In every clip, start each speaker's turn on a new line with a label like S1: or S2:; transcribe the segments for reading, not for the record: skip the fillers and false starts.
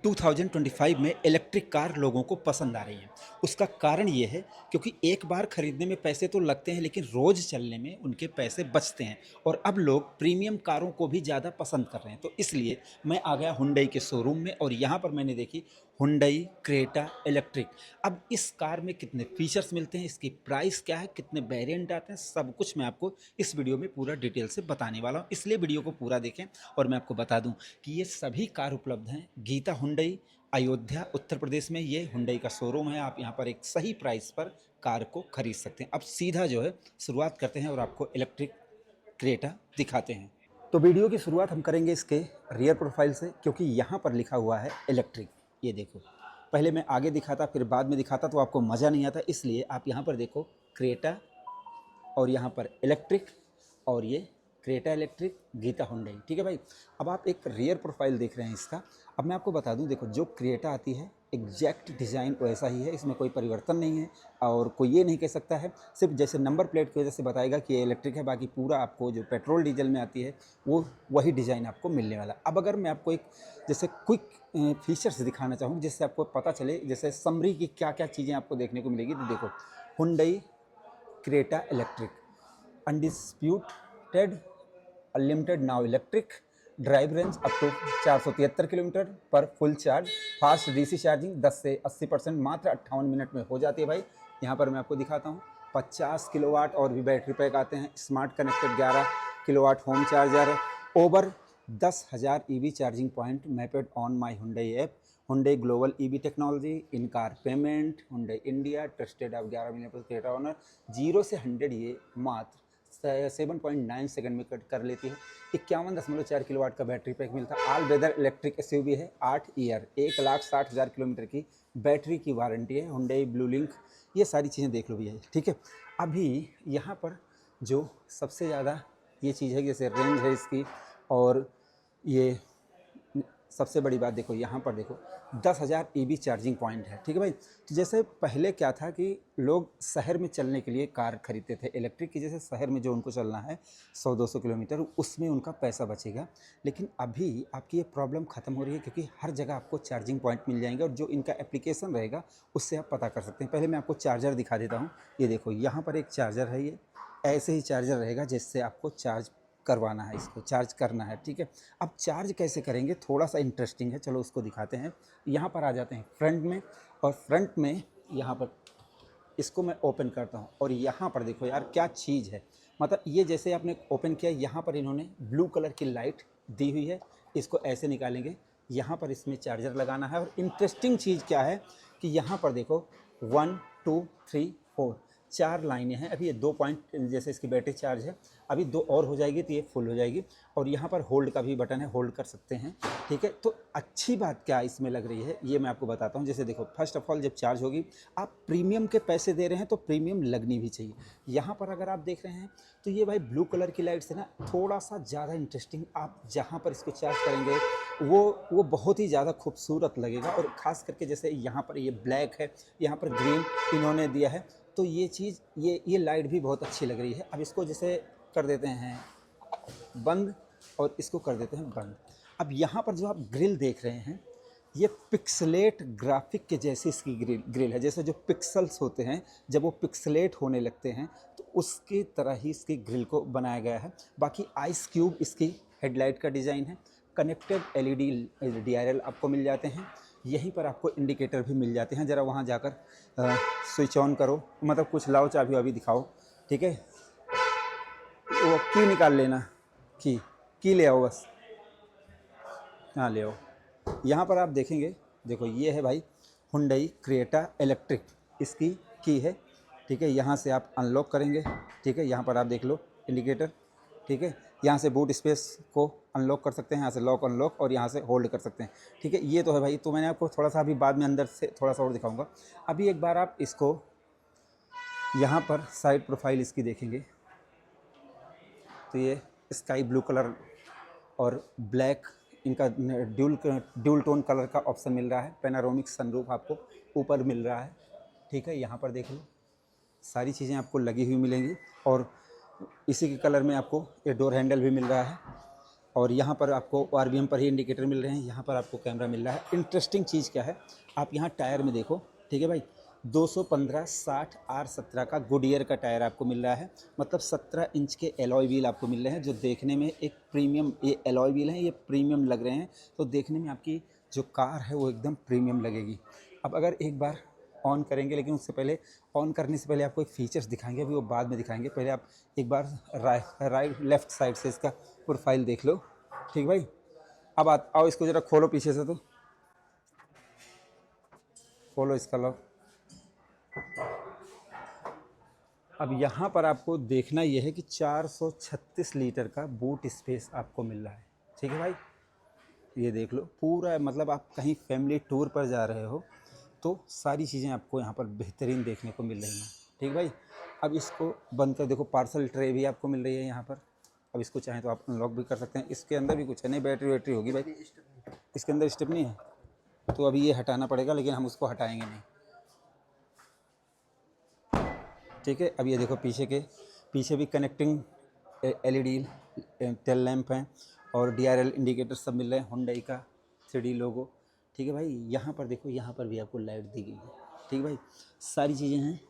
S1: 2025 में electric car लोगों को पसंद आ रही है। उसका कारण ये है क्योंकि एक बार खरीदने में पैसे तो लगते हैं लेकिन रोज़ चलने में उनके पैसे बचते हैं और अब लोग प्रीमियम कारों को भी ज़्यादा पसंद कर रहे हैं। तो इसलिए मैं आ गया हुंडई के शोरूम में और यहाँ पर मैंने देखी हुंडई क्रेटा इलेक्ट्रिक। अब इस कार में कितने फीचर्स मिलते हैं, इसकी प्राइस क्या है, कितने वेरिएंट आते हैं, सब कुछ मैं आपको इस वीडियो में पूरा डिटेल से बताने वाला हूँ। इसलिए वीडियो को पूरा देखें। और मैं आपको बता दूं कि ये सभी कार उपलब्ध हैं गीता हुंडई, अयोध्या, उत्तर प्रदेश में ये हुंडई का शोरूम है। आप यहाँ पर एक सही प्राइस पर कार को खरीद सकते हैं। अब सीधा जो है शुरुआत करते हैं और आपको इलेक्ट्रिक क्रेटा दिखाते हैं। तो वीडियो की शुरुआत हम करेंगे इसके रियर प्रोफाइल से, क्योंकि यहाँ पर लिखा हुआ है इलेक्ट्रिक। ये देखो, पहले मैं आगे दिखाता फिर बाद में दिखाता तो आपको मज़ा नहीं आता, इसलिए आप यहाँ पर देखो क्रेटा और यहाँ पर इलेक्ट्रिक और ये क्रेटा इलेक्ट्रिक गीता हुंडई। ठीक है भाई। अब आप एक रियर प्रोफाइल देख रहे हैं इसका। अब मैं आपको बता दूं, देखो जो क्रेटा आती है एग्जैक्ट डिज़ाइन वैसा ही है, इसमें कोई परिवर्तन नहीं है और कोई ये नहीं कह सकता है सिर्फ जैसे नंबर प्लेट की वजह से बताएगा कि ये इलेक्ट्रिक है, बाकी पूरा आपको जो पेट्रोल डीजल में आती है वो वही डिज़ाइन आपको मिलने वाला। अब अगर मैं आपको एक जैसे क्विक फीचर्स दिखाना चाहूँ जिससे आपको पता चले जैसे समरी की क्या क्या चीज़ें आपको देखने को मिलेगी, तो देखो Hyundai Creta electric undisputed unlimited now electric drive range up to 473 kilometre पर full charge, fast DC charging 10 से 80% मात्र 58 मिनट में हो जाती है भाई। यहाँ पर मैं आपको दिखाता हूँ 50 किलोवाट और भी बैटरी पैक आते हैं। Smart connected 11 kilowatt home charger, over 10,000 EV charging point mapped on my Hyundai app, Hyundai global EV technology, in car payment, Hyundai India, trusted of 11 महीने पर क्रेटा ओनर, 0 से 100 ये मात्र 7.9 सेकंड में कट कर लेती है। 51.4 किलोवाट का बैटरी पैक मिलता है। ऑल वेदर इलेक्ट्रिक एसयूवी है। 8 ईयर 1,60,000 किलोमीटर की बैटरी की वारंटी है। हुंडई ब्लू लिंक, ये सारी चीज़ें देख लो भैया। ठीक है। अभी यहाँ पर जो सबसे ज़्यादा ये चीज़ है जैसे रेंज है इसकी, और ये सबसे बड़ी बात देखो यहाँ पर देखो 10,000 ईवी चार्जिंग पॉइंट है। ठीक है भाई। तो जैसे पहले क्या था कि लोग शहर में चलने के लिए कार खरीदते थे इलेक्ट्रिक की, जैसे शहर में जो उनको चलना है 100-200 किलोमीटर, उसमें उनका पैसा बचेगा। लेकिन अभी आपकी ये प्रॉब्लम ख़त्म हो रही है क्योंकि हर जगह आपको चार्जिंग पॉइंट मिल जाएंगे और जो इनका एप्लीकेशन रहेगा उससे आप पता कर सकते हैं। पहले मैं आपको चार्जर दिखा देता हूँ। ये देखो यहाँ पर एक चार्जर है, ये ऐसे ही चार्जर रहेगा जिससे आपको चार्ज करवाना है, इसको चार्ज करना है। ठीक है। अब चार्ज कैसे करेंगे थोड़ा सा इंटरेस्टिंग है, चलो उसको दिखाते हैं। यहाँ पर आ जाते हैं फ्रंट में, और फ्रंट में यहाँ पर इसको मैं ओपन करता हूँ और यहाँ पर देखो यार क्या चीज़ है। मतलब ये जैसे आपने ओपन किया, यहाँ पर इन्होंने ब्लू कलर की लाइट दी हुई है। इसको ऐसे निकालेंगे, यहाँ पर इसमें चार्जर लगाना है। और इंटरेस्टिंग चीज़ क्या है कि यहाँ पर देखो 1 2 3 4 4 लाइनें हैं। अभी ये 2 पॉइंट जैसे इसकी बैटरी चार्ज है, अभी 2 और हो जाएगी तो ये फुल हो जाएगी। और यहाँ पर होल्ड का भी बटन है, होल्ड कर सकते हैं। ठीक है। तो अच्छी बात क्या इसमें लग रही है ये मैं आपको बताता हूँ। जैसे देखो फर्स्ट ऑफ ऑल जब चार्ज होगी, आप प्रीमियम के पैसे दे रहे हैं तो प्रीमियम लगनी भी चाहिए। यहाँ पर अगर आप देख रहे हैं तो ये भाई ब्लू कलर की लाइट से ना थोड़ा सा ज़्यादा इंटरेस्टिंग, आप जहाँ पर इसको चार्ज करेंगे वो बहुत ही ज़्यादा खूबसूरत लगेगा। और ख़ास करके जैसे यहाँ पर ये ब्लैक है, यहाँ पर ग्रीन इन्होंने दिया है, तो ये चीज़ ये लाइट भी बहुत अच्छी लग रही है। अब इसको जैसे कर देते हैं बंद और इसको कर देते हैं बंद। अब यहाँ पर जो आप ग्रिल देख रहे हैं ये पिक्सलेट ग्राफिक के जैसी इसकी ग्रिल है। जैसे जो पिक्सल्स होते हैं जब वो पिक्सलेट होने लगते हैं तो उसकी तरह ही इसकी ग्रिल को बनाया गया है। बाकी आइस क्यूब इसकी हेडलाइट का डिज़ाइन है। कनेक्टेड एलईडी DRL आपको मिल जाते हैं। यहीं पर आपको इंडिकेटर भी मिल जाते हैं। ज़रा वहाँ जाकर स्विच ऑन करो, मतलब कुछ लाओ चाबी वाबी दिखाओ। ठीक है। वो की निकाल लेना, की ले आओ बस, हाँ ले आओ। यहाँ पर आप देखेंगे, देखो ये है भाई हुंडई क्रेटा इलेक्ट्रिक, इसकी की है। ठीक है। यहाँ से आप अनलॉक करेंगे। ठीक है। यहाँ पर आप देख लो इंडिकेटर। ठीक है। यहाँ से बूट स्पेस को अनलॉक कर सकते हैं, यहाँ से लॉक अनलॉक, और यहाँ से होल्ड कर सकते हैं। ठीक है। ये तो है भाई। तो मैंने आपको थोड़ा सा अभी बाद में अंदर से थोड़ा सा और दिखाऊंगा। अभी एक बार आप इसको यहाँ पर साइड प्रोफाइल इसकी देखेंगे तो ये स्काई ब्लू कलर और ब्लैक इनका ड्यूल टोन कलर का ऑप्शन मिल रहा है। पैनारोमिक सनरूफ आपको ऊपर मिल रहा है। ठीक है। यहाँ पर देख लो सारी चीज़ें आपको लगी हुई मिलेंगी, और इसी के कलर में आपको ये डोर हैंडल भी मिल रहा है। और यहाँ पर आपको आरबीएम पर ही इंडिकेटर मिल रहे हैं, यहाँ पर आपको कैमरा मिल रहा है। इंटरेस्टिंग चीज़ क्या है, आप यहाँ टायर में देखो, ठीक है भाई, 215 60 R17 का गुडियर का टायर आपको मिल रहा है, मतलब 17 इंच के एलॉय व्हील आपको मिल रहे हैं, जो देखने में एक प्रीमियम, ये एलॉय व्हील हैं, ये प्रीमियम लग रहे हैं, तो देखने में आपकी जो कार है वो एकदम प्रीमियम लगेगी। अब अगर एक बार ऑन करेंगे, लेकिन उससे पहले, ऑन करने से पहले आपको एक फीचर्स दिखाएंगे, अभी वो बाद में दिखाएंगे, पहले आप एक बार राइट लेफ्ट साइड से इसका प्रोफाइल देख लो, ठीक भाई। अब आओ इसको ज़रा खोलो पीछे से, तो खोलो इसका लॉक। अब यहाँ पर आपको देखना ये है कि 436 लीटर का बूट स्पेस आपको मिल रहा है, ठीक है भाई। ये देख लो पूरा, मतलब आप कहीं फैमिली टूर पर जा रहे हो तो सारी चीज़ें आपको यहाँ पर बेहतरीन देखने को मिल रही हैं, ठीक भाई। अब इसको बंद कर देखो, पार्सल ट्रे भी आपको मिल रही है यहाँ पर। अब इसको चाहें तो आप अनलॉक भी कर सकते हैं। इसके अंदर भी कुछ है नहीं, बैटरी वैटरी होगी भाई, इसके अंदर स्टेप नहीं है, तो अभी ये हटाना पड़ेगा, लेकिन हम उसको हटाएंगे नहीं, ठीक है। अब ये देखो पीछे भी कनेक्टिंग एलईडी टेल लैंप हैं और डीआरएल इंडिकेटर सब मिल रहे हैं, हुंडई का 3D लोगो, ठीक है भाई। यहाँ पर देखो, यहाँ पर भी आपको लाइट दी गई है, ठीक है भाई, सारी चीज़ें हैं।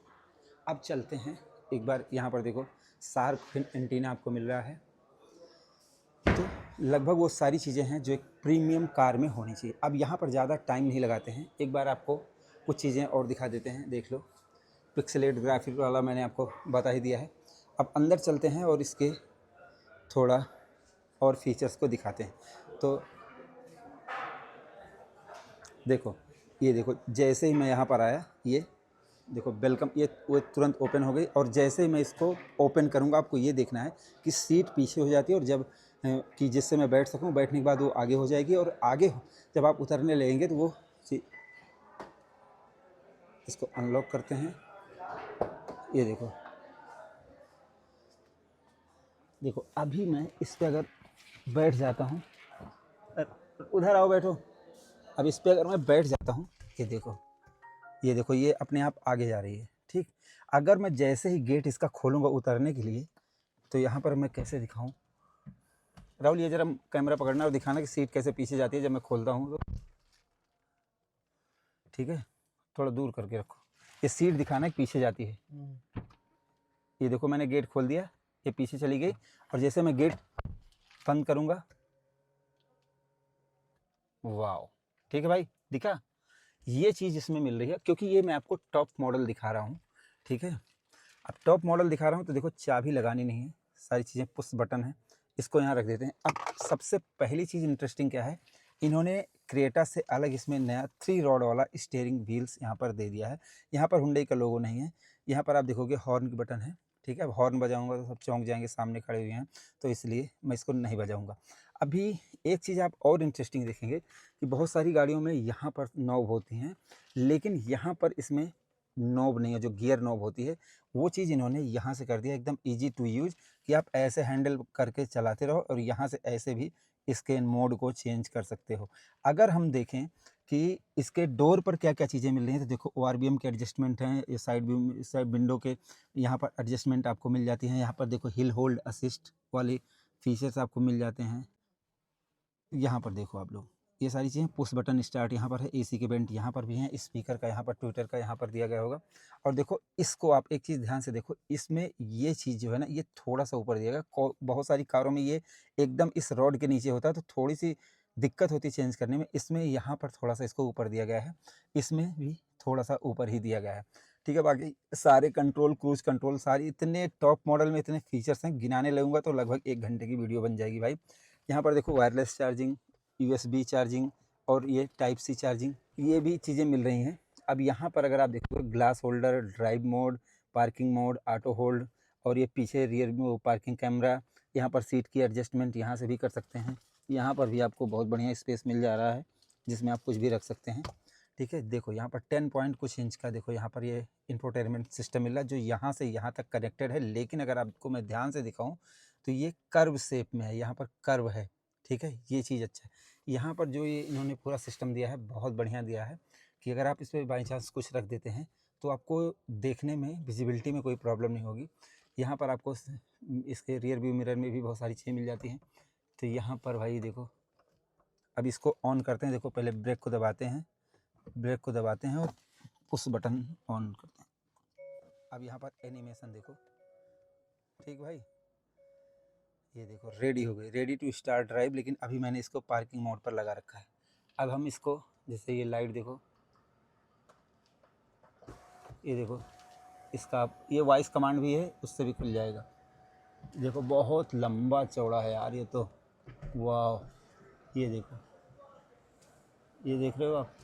S1: अब चलते हैं एक बार, यहाँ पर देखो शार्क फिन एंटीना आपको मिल रहा है, तो लगभग वो सारी चीज़ें हैं जो एक प्रीमियम कार में होनी चाहिए। अब यहाँ पर ज़्यादा टाइम नहीं लगाते हैं, एक बार आपको कुछ चीज़ें और दिखा देते हैं, देख लो। पिक्सेलेट ग्राफिक वाला मैंने आपको बता ही दिया है। अब अंदर चलते हैं और इसके थोड़ा और फीचर्स को दिखाते हैं। तो देखो, ये देखो, जैसे ही मैं यहाँ पर आया, ये देखो वेलकम, ये वो तुरंत ओपन हो गई, और जैसे ही मैं इसको ओपन करूँगा, आपको ये देखना है कि सीट पीछे हो जाती है, और जब कि जिससे मैं बैठ सकूँ, बैठने के बाद वो आगे हो जाएगी, और आगे जब आप उतरने लगेंगे तो वो इसको अनलॉक करते हैं। ये देखो, देखो अभी मैं इस पर अगर बैठ जाता हूँ, उधर आओ बैठो, अब इस पर अगर मैं बैठ जाता हूँ, ये देखो, ये देखो, ये अपने आप आगे जा रही है, ठीक। अगर मैं जैसे ही गेट इसका खोलूँगा उतरने के लिए, तो यहाँ पर मैं कैसे दिखाऊँ, राहुल ये जरा कैमरा पकड़ना और दिखाना कि सीट कैसे पीछे जाती है जब मैं खोलता हूँ तो, ठीक है, थोड़ा दूर करके रखो, ये सीट दिखाना कि पीछे जाती है। ये देखो मैंने गेट खोल दिया, ये पीछे चली गई, और जैसे मैं गेट बंद करूँगा, वाह, ठीक है भाई, दिखा। ये चीज़ इसमें मिल रही है, क्योंकि ये मैं आपको टॉप मॉडल दिखा रहा हूँ, ठीक है। अब टॉप मॉडल दिखा रहा हूँ तो देखो चाबी लगानी नहीं है, सारी चीज़ें पुश बटन है, इसको यहाँ रख देते हैं। अब सबसे पहली चीज़ इंटरेस्टिंग क्या है, इन्होंने क्रेटा से अलग इसमें नया 3 रॉड वाला स्टीयरिंग व्हील्स यहाँ पर दे दिया है। यहाँ पर हुंडई का लोगो नहीं है, यहाँ पर आप देखोगे हॉर्न की बटन है, ठीक है। अब हॉर्न बजाऊंगा तो सब चौंक जाएंगे, सामने खड़े हुए हैं, तो इसलिए मैं इसको नहीं बजाऊंगा। अभी एक चीज़ आप और इंटरेस्टिंग देखेंगे कि बहुत सारी गाड़ियों में यहाँ पर नॉब होती हैं, लेकिन यहाँ पर इसमें नॉब नहीं है, जो गियर नॉब होती है वो चीज़ इन्होंने यहाँ से कर दिया, एकदम ईजी टू यूज, कि आप ऐसे हैंडल करके चलाते रहो, और यहाँ से ऐसे भी इसके मोड को चेंज कर सकते हो। अगर हम देखें कि इसके डोर पर क्या क्या चीज़ें मिल रही हैं, तो देखो ORBM के एडजस्टमेंट हैं, ये साइड विंडो के यहाँ पर एडजस्टमेंट आपको मिल जाती हैं। यहाँ पर देखो हिल होल्ड असिस्ट वाले फीचर्स आपको मिल जाते हैं। यहाँ पर देखो आप लोग, ये सारी चीज़ें, पुश बटन स्टार्ट यहाँ पर है, एसी के वेंट यहाँ पर भी हैं, स्पीकर का यहाँ पर, ट्विटर का यहाँ पर दिया गया होगा। और देखो इसको आप एक चीज़ ध्यान से देखो, इसमें ये चीज़ जो है ना, ये थोड़ा सा ऊपर दिया गया। बहुत सारी कारों में ये एकदम इस रॉड के नीचे होता है, तो थोड़ी सी दिक्कत होती है चेंज करने में। इसमें यहाँ पर थोड़ा सा इसको ऊपर दिया गया है, इसमें भी थोड़ा सा ऊपर ही दिया गया है, ठीक है। बाकी सारे कंट्रोल, क्रूज कंट्रोल, सारी इतने टॉप मॉडल में इतने फीचर्स हैं, गिनाने लगूंगा तो लगभग 1 घंटे की वीडियो बन जाएगी भाई। यहाँ पर देखो वायरलेस चार्जिंग, USB चार्जिंग, और ये टाइप सी चार्जिंग, ये भी चीज़ें मिल रही हैं। अब यहाँ पर अगर आप देखो, glass holder, drive mode, parking mode, auto hold, और ये पीछे रियर में पार्किंग कैमरा, यहाँ पर सीट की एडजस्टमेंट यहाँ से भी कर सकते हैं। यहाँ पर भी आपको बहुत बढ़िया स्पेस मिल जा रहा है, जिसमें आप कुछ भी रख सकते हैं, ठीक है। देखो यहाँ पर 10 पॉइंट कुछ इंच का, देखो यहाँ पर ये इंफोटेनमेंट सिस्टम मिल रहा है, जो यहाँ से यहाँ तक कनेक्टेड है। लेकिन अगर आपको मैं ध्यान से दिखाऊँ तो ये कर्व शेप में है, यहाँ पर कर्व है, ठीक है, ये चीज़ अच्छा है। यहाँ पर जो ये इन्होंने पूरा सिस्टम दिया है, बहुत बढ़िया दिया है, कि अगर आप इस पर बाई चांस कुछ रख देते हैं तो आपको देखने में, विजिबिलिटी में कोई प्रॉब्लम नहीं होगी। यहाँ पर आपको इसके रियर व्यू मिरर में भी बहुत सारी चीज़ें मिल जाती हैं, तो यहाँ पर भाई देखो, अब इसको ऑन करते हैं। देखो पहले ब्रेक को दबाते हैं, ब्रेक को दबाते हैं और पुश बटन ऑन करते हैं। अब यहाँ पर एनिमेशन देखो, ठीक भाई, ये देखो रेडी हो गई, रेडी टू स्टार्ट ड्राइव। लेकिन अभी मैंने इसको पार्किंग मोड पर लगा रखा है। अब हम इसको, जैसे ये लाइट देखो, ये देखो, इसका ये वॉइस कमांड भी है, उससे भी खुल जाएगा। देखो बहुत लंबा चौड़ा है यार ये तो, वाह। ये देखो, ये देख रहे हो आप,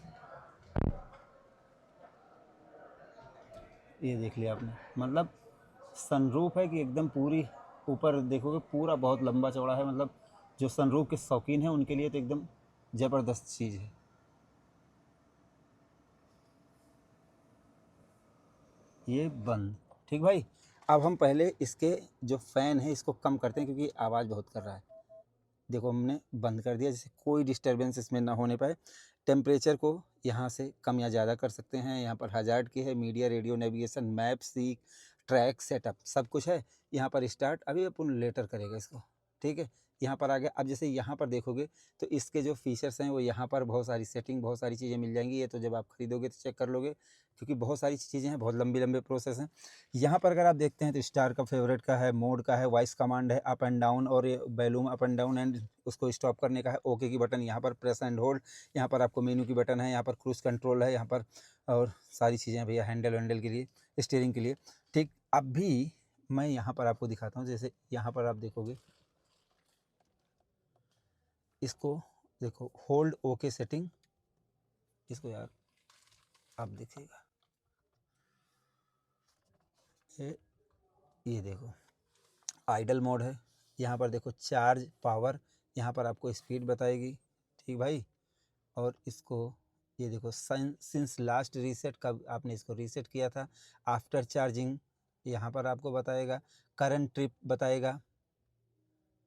S1: ये देख लिया आपने, मतलब सनरूफ है कि एकदम पूरी ऊपर देखोगे पूरा बहुत लंबा चौड़ा है। मतलब जो सनरूफ के शौकीन हैं उनके लिए तो एकदम ज़बरदस्त चीज़ है। ये बंद, ठीक भाई। अब हम पहले इसके जो फ़ैन है इसको कम करते हैं क्योंकि आवाज़ बहुत कर रहा है। देखो हमने बंद कर दिया, जैसे कोई डिस्टरबेंस इसमें ना होने पाए। टेम्परेचर को यहाँ से कम या ज़्यादा कर सकते हैं। यहाँ पर हज़ार्ड की है, media, radio, navigation, map, seek, track, setup, सब कुछ है। यहाँ पर स्टार्ट, अभी अपन लेटर करेगा इसको, ठीक है। यहाँ पर आ गया। अब जैसे यहाँ पर देखोगे तो इसके जो फीचर्स हैं वो यहाँ पर बहुत सारी सेटिंग, बहुत सारी चीज़ें मिल जाएंगी। ये तो जब आप खरीदोगे तो चेक कर लोगे, क्योंकि बहुत सारी चीज़ें हैं, बहुत लंबी लंबे प्रोसेस हैं। यहाँ पर अगर आप देखते हैं तो स्टार का, फेवरेट का है, मोड का है, वॉइस कमांड है, अप एंड डाउन, और ये volume up and down, and उसको स्टॉप करने का है। ओके की बटन यहाँ पर प्रेस एंड होल्ड। यहाँ पर आपको मेन्यू की बटन है, यहाँ पर क्रूज कंट्रोल है, यहाँ पर और सारी चीज़ें भैया, हैंडल वैंडल के लिए, स्टीयरिंग के लिए, ठीक। अभी मैं यहाँ पर आपको दिखाता हूँ। जैसे यहाँ पर आप देखोगे, इसको देखो, होल्ड ओके सेटिंग, इसको यार आप देखिएगा, ये देखो आइडल मोड है। यहाँ पर देखो चार्ज पावर, यहाँ पर आपको स्पीड बताएगी, ठीक भाई। और इसको ये देखो, सिंस लास्ट रीसेट, कब आपने इसको रीसेट किया था, आफ्टर चार्जिंग यहाँ पर आपको बताएगा, करंट ट्रिप बताएगा,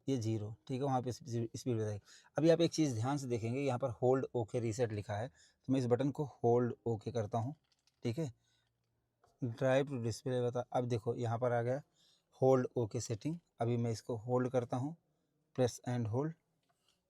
S1: ये 0, ठीक है, वहाँ पे स्पीड बताएगी। अभी आप एक चीज़ ध्यान से देखेंगे, यहाँ पर होल्ड ओके रीसेट लिखा है, तो मैं इस बटन को होल्ड ओके करता हूँ, ठीक है। ड्राइव टू डिस्प्ले बता, अब देखो यहाँ पर आ गया होल्ड ओके सेटिंग। अभी मैं इसको होल्ड करता हूँ, प्रेस एंड होल्ड,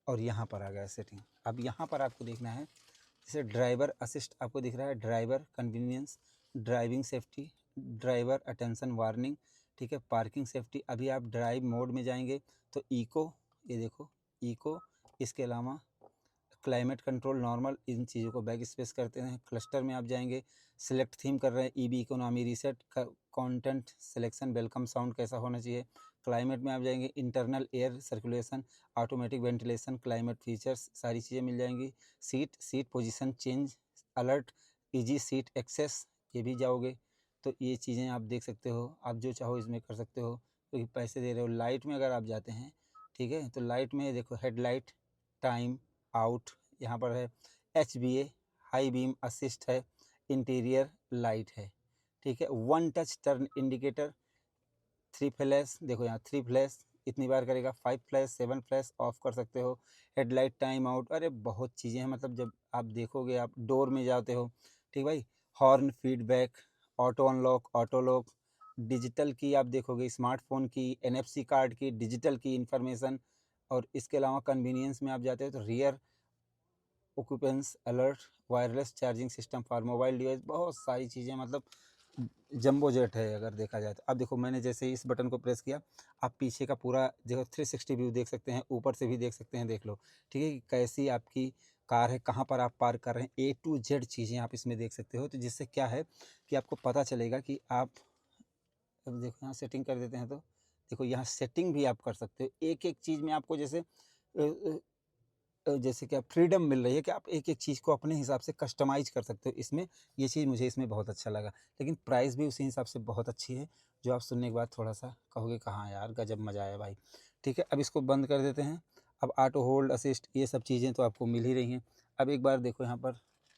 S1: और यहाँ पर आ गया सेटिंग। अब यहाँ पर आपको देखना है, जैसे ड्राइवर असिस्ट आपको दिख रहा है, driver convenience, driving safety, driver attention warning, ठीक है, पार्किंग सेफ्टी। अभी आप ड्राइव मोड में जाएंगे तो इको, ये देखो इको, इसके अलावा क्लाइमेट कंट्रोल, नॉर्मल, इन चीज़ों को बैक स्पेस करते हैं। क्लस्टर में आप जाएंगे, सिलेक्ट थीम कर रहे हैं, EB economy reset, content selection, welcome sound कैसा होना चाहिए। क्लाइमेट में आप जाएंगे, internal air circulation, automatic ventilation, climate features, सारी चीज़ें मिल जाएंगी। Seat position change, alert, easy seat access, ये भी जाओगे तो ये चीज़ें आप देख सकते हो। आप जो चाहो इसमें कर सकते हो क्योंकि पैसे दे रहे हो। लाइट में अगर आप जाते हैं, ठीक है, तो लाइट में देखो हेडलाइट, टाइम आउट, यहाँ पर है, HBA हाई बीम असिस्ट है, इंटीरियर लाइट है, ठीक है, one touch turn indicator, 3 flash, देखो यहाँ 3 फ्लैश इतनी बार करेगा, 5 फ्लैश, 7 फ्लैश ऑफ कर सकते हो, हेडलाइट टाइम आउट, अरे बहुत चीज़ें हैं। मतलब जब आप देखोगे, आप डोर में जाते हो, ठीक भाई, horn feedback, auto unlock, auto lock, digital key आप देखोगे, smartphone key, NFC card key, digital key information. और इसके अलावा कन्वीनियंस में आप जाते हो तो rear occupants alert, wireless charging system for mobile device, बहुत सारी चीज़ें। मतलब जंबो जेट है अगर देखा जाए तो। अब देखो मैंने जैसे इस बटन को प्रेस किया, आप पीछे का पूरा देखो 360 व्यू देख सकते हैं, ऊपर से भी देख सकते हैं, देख लो, ठीक है, कि कैसी आपकी कार है, कहाँ पर आप पार्क कर रहे हैं, A to Z चीज़ें आप इसमें देख सकते हो। तो जिससे क्या है कि आपको पता चलेगा कि आप, अब देखो यहाँ सेटिंग कर देते हैं तो देखो यहाँ सेटिंग भी आप कर सकते हो। एक एक चीज़ में आपको जैसे कि आप फ्रीडम मिल रही है कि आप एक एक चीज़ को अपने हिसाब से कस्टमाइज़ कर सकते हो इसमें। ये चीज़ मुझे इसमें बहुत अच्छा लगा, लेकिन प्राइस भी उसी हिसाब से बहुत अच्छी है, जो आप सुनने के बाद थोड़ा-सा कहोगे कहाँ यार गज़ब मज़ा आया भाई। ठीक है, अब इसको बंद कर देते हैं। अब ऑटो होल्ड असिस्ट ये सब चीज़ें तो आपको मिल ही रही हैं। अब एक बार देखो यहाँ पर,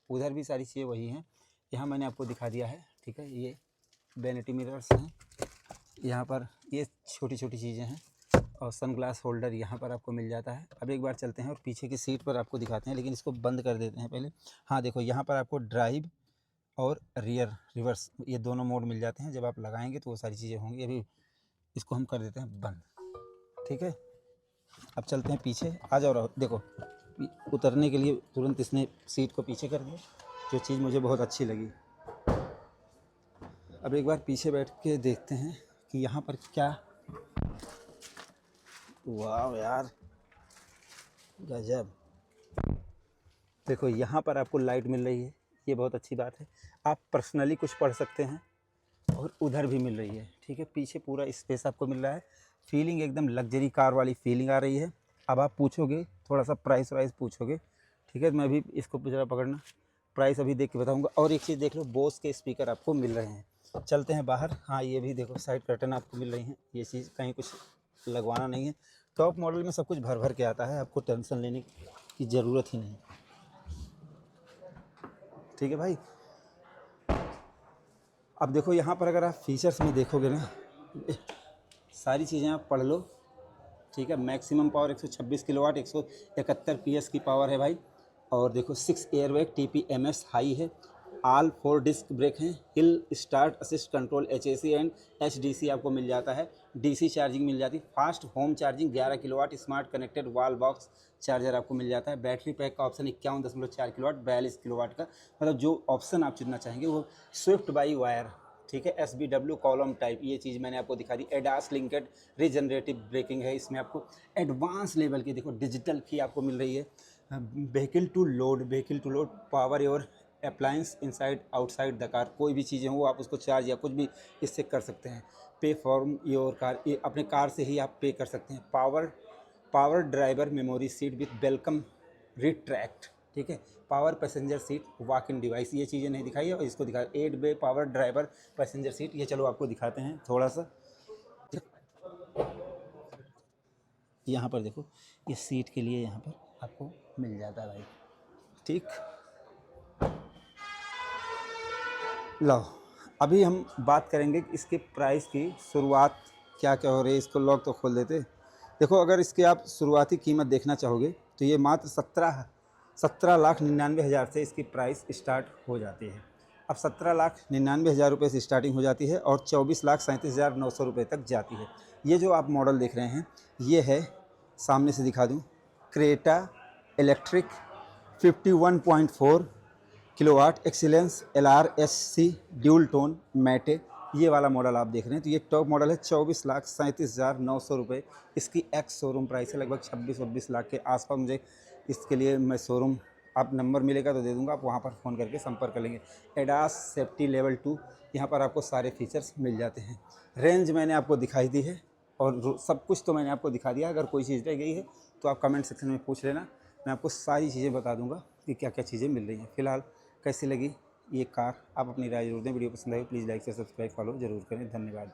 S1: उधर भी सारी चीज़ें वही हैं, यहाँ मैंने आपको दिखा दिया है, ठीक है। ये वैनिटी मिरर्स हैं, यहाँ पर ये छोटी-छोटी चीज़ें हैं, और सनग्लास होल्डर यहाँ पर आपको मिल जाता है। अब एक बार चलते हैं और पीछे की सीट पर आपको दिखाते हैं, लेकिन इसको बंद कर देते हैं पहले। हाँ देखो यहाँ पर आपको ड्राइव और रियर रिवर्स ये दोनों मोड मिल जाते हैं। जब आप लगाएंगे तो वो सारी चीज़ें होंगी। अभी इसको हम कर देते हैं बंद, ठीक है। अब चलते हैं पीछे, आ जाओ राहुल। देखो उतरने के लिए तुरंत इसने सीट को पीछे कर दिया, जो चीज़ मुझे बहुत अच्छी लगी। अब एक बार पीछे बैठ के देखते हैं कि यहाँ पर क्या, वाह यार गजब। देखो यहाँ पर आपको लाइट मिल रही है, ये बहुत अच्छी बात है। आप पर्सनली कुछ पढ़ सकते हैं और उधर भी मिल रही है, ठीक है। पीछे पूरा स्पेस आपको मिल रहा है, फीलिंग एकदम लग्जरी कार वाली फीलिंग आ रही है। अब आप पूछोगे थोड़ा सा प्राइस वाइस पूछोगे, ठीक है। मैं भी इसको जरा पकड़ना, प्राइस अभी देख के बताऊंगा। और एक चीज़ देख लो, बोस के स्पीकर आपको मिल रहे हैं। चलते हैं बाहर। हाँ ये भी देखो, साइड कर्टन आपको मिल रही हैं। ये चीज़ कहीं कुछ लगवाना नहीं है, टॉप मॉडल में सब कुछ भर भर के आता है, आपको टेंशन लेने की ज़रूरत ही नहीं, ठीक है भाई। अब देखो यहाँ पर अगर आप फीचर्स में देखोगे ना, सारी चीज़ें आप पढ़ लो, ठीक है। मैक्सिमम पावर 126 किलोवाट, 171 PS की पावर है भाई। और देखो 6 एयरबैग, TPMS हाई है, ऑल 4 डिस्क ब्रेक हैं, hill start assist control HAC and HDC आपको मिल जाता है, DC चार्जिंग मिल जाती है, fast home charging 11 kilowatt, smart connected wall box charger आपको मिल जाता है। बैटरी पैक का ऑप्शन 51.4 किलोवाट, 42 किलोवाट का, मतलब जो ऑप्शन आप चुनना चाहेंगे वो स्विफ्ट बाई वायर, ठीक है। SBW कॉलम टाइप, ये चीज़ मैंने आपको दिखा दी। एडास लिंकेड रीजनरेटिव ब्रेकिंग है इसमें, आपको एडवांस लेवल की देखो डिजिटल की आपको मिल रही है। Vehicle to load power your appliance inside outside the car, कोई भी चीज़ें हो आप उसको चार्ज या कुछ भी इससे कर सकते हैं। पे फॉर्म योर कार, ये अपने कार से ही आप पे कर सकते हैं। Power driver memory seat with welcome retract, ठीक है। Power passenger seat walk in device, ये चीज़ें नहीं दिखाई है और इसको दिखा 8 वे पावर ड्राइवर पैसेंजर सीट। ये चलो आपको दिखाते हैं थोड़ा सा, यहाँ पर देखो ये सीट के लिए यहाँ पर आपको मिल जाता है भाई, ठीक। लो अभी हम बात करेंगे कि इसके प्राइस की शुरुआत क्या क्या हो रही है। इसको लॉक तो खोल देते। देखो अगर इसके आप शुरुआती कीमत देखना चाहोगे तो ये मात्र 17,99,000 से इसकी प्राइस स्टार्ट हो जाती है। अब 17,99,000 रुपये से स्टार्टिंग हो जाती है और 24,37,900 रुपये तक जाती है। ये जो आप मॉडल देख रहे हैं ये है, सामने से दिखा दूँ, Creta electric 51.4 kilowatt excellence LRSC dual tone matte, ये वाला मॉडल आप देख रहे हैं। तो ये टॉप मॉडल है, 24,37,900 रुपये इसकी एक्स शोरूम प्राइस है, लगभग 26-26 लाख के आसपास। मुझे इसके लिए मैं शोरूम आप नंबर मिलेगा तो दे दूंगा, आप वहाँ पर फ़ोन करके संपर्क कर लेंगे। एडास सेफ्टी लेवल 2, यहाँ पर आपको सारे फीचर्स मिल जाते हैं। रेंज मैंने आपको दिखाई दी है और सब कुछ तो मैंने आपको दिखा दिया। अगर कोई चीज़ रह गई है तो आप कमेंट सेक्शन में पूछ लेना, मैं आपको सारी चीज़ें बता दूंगा कि क्या क्या चीज़ें मिल रही हैं। फ़िलहाल कैसी लगी ये कार, आप अपनी राय जरूर दें। वीडियो पसंद आई प्लीज़ लाइक से सब्सक्राइब फॉलो जरूर करें। धन्यवाद।